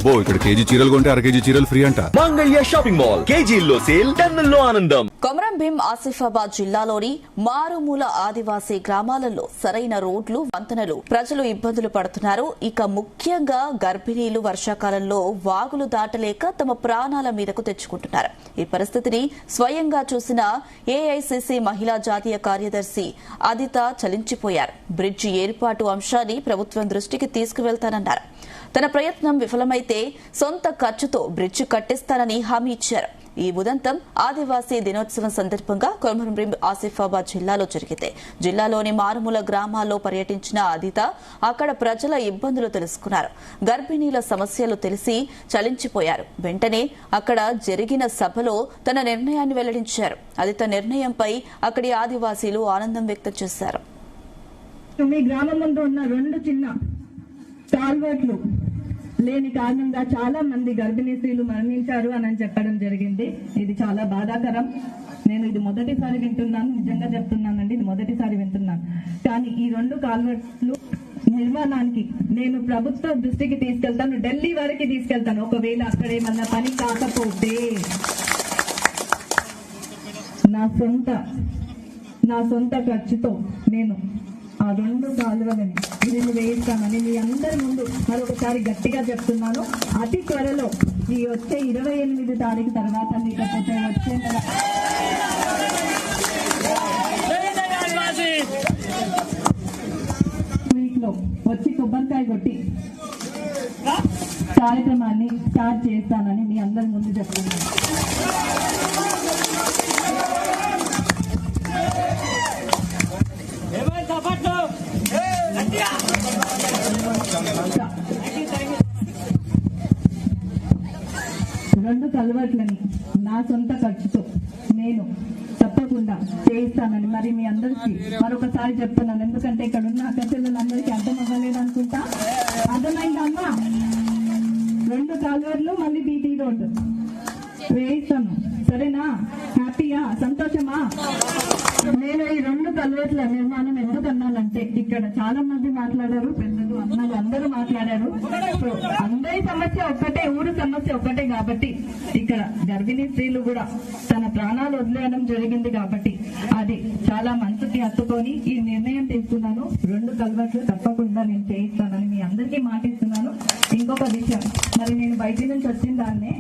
అబ్బో ఇక్కడ కేజీ చీరలు కొంటే అర కేజీ చీరలు ఫ్రీ అంట. మంగళ్య షాపింగ్ మాల్, కేజీల్లో సేల్, టన్నుల్లో ఆనందం. కొమరం భీం ఆసిఫాబాద్ జిల్లాలోని మారుమూల ఆదివాసీ గ్రామాలలో సరైన రోడ్లు, వంతెనలు ప్రజలు ఇబ్బందులు పడుతున్నారు. ఇక ముఖ్యంగా గర్భిణీలు వర్షాకాలంలో వాగులు దాటలేక తమ ప్రాణాల మీదకు తెచ్చుకుంటున్నారు. ఈ పరిస్థితిని స్వయంగా చూసిన ఏఐసీసీ మహిళా జాతీయ కార్యదర్శి అదిత చలించిపోయారు. బ్రిడ్జి ఏర్పాటు అంశాన్ని ప్రభుత్వం దృష్టికి తీసుకువెళ్తానన్నారు. తన ప్రయత్నం విఫలమైతే సొంత ఖర్చుతో బ్రిడ్జి కట్టిస్తానని హామీ ఇచ్చారు. ఈ ఉదంతం ఆదివాసీ దినోత్సవం సందర్భంగా కొమరం భీం ఆసిఫాబాద్ జిల్లాలో జరిగింది. జిల్లాలోని మారుమూల గ్రామాల్లో పర్యటించిన అదిత అక్కడ ప్రజల ఇబ్బందులు తెలుసుకున్నారు. గర్భిణీల సమస్యలు తెలిసి చలించిపోయారు. వెంటనే అక్కడ జరిగిన సభలో తన నిర్ణయాన్ని వెల్లడించారు. అదిత నిర్ణయంపై అక్కడి ఆదివాసీలు ఆనందం వ్యక్తం చేశారు. మీ గ్రామం ముందు ఉన్న 2 చిన్న కాల్వర్ట్లు లేని కారణంగా చాలా మంది గర్భిణీ స్త్రీలు మరణించారు అని చెప్పడం జరిగింది. ఇది చాలా బాధాకరం. నేను ఇది మొదటిసారి వింటున్నాను, నిజంగా చెప్తున్నానండి, ఇది మొదటిసారి వింటున్నాను. కానీ ఈ 2 కాల్వర్ట్లు నిర్మాణానికి నేను ప్రభుత్వ దృష్టికి తీసుకెళ్తాను, ఢిల్లీ వరకు తీసుకెళ్తాను. ఒకవేళ అక్కడ ఏమన్నా పని కాకపోతే నా సొంత ఖర్చుతో నేను ఆ 2 కాలువలని నేను వేయిస్తానని మీ అందరి ముందు మరొకసారి గట్టిగా చెప్తున్నాను. అతి త్వరలో ఈ వచ్చే 28 తారీఖు తర్వాత లేకపోతే వచ్చే వీక్ లో వచ్చి కొబ్బరికాయ కొట్టి కార్యక్రమాన్ని స్టార్ట్ చేస్తానని మీ అందరి ముందు చెప్తున్నాను. రెండు కలవట్లని నా సొంత ఖర్చుతో నేను తప్పకుండా చేయిస్తానని మరి మీ అందరికీ మరొకసారి చెప్తున్నాను. ఎందుకంటే ఇక్కడ ఉన్న అక్కచెల్లెలందరికీ అర్థం అవ్వలేదు అనుకుంటా. అర్థమైందమ్మా? 2 కాలువలు మళ్ళీ బీటీ రోడ్డు వేయిస్తాను, సరేనా? హ్యాపీయా? సంతోషమా? నేను ఈ 2 కల్వర్ట్ల నిర్మాణం ఎందుకు అన్నానంటే ఇక్కడ చాలా మంది మాట్లాడారు, పెద్దలు, అన్నలు అందరూ మాట్లాడారు. అందరి సమస్య ఒక్కటే, ఊరు సమస్య ఒక్కటే కాబట్టి ఇక్కడ గర్భిణీ స్త్రీలు కూడా తన ప్రాణాలు వదిలేయడం జరిగింది కాబట్టి అది చాలా మనసుకి హత్తుకొని ఈ నిర్ణయం తీసుకున్నాను. 2 కల్వర్ట్లు తప్పకుండా నేను చేయిస్తానని మీ అందరికీ మాటిస్తున్నాను. ఇంకొక విషయం, మరి నేను బయట నుంచి వచ్చిన దాన్నే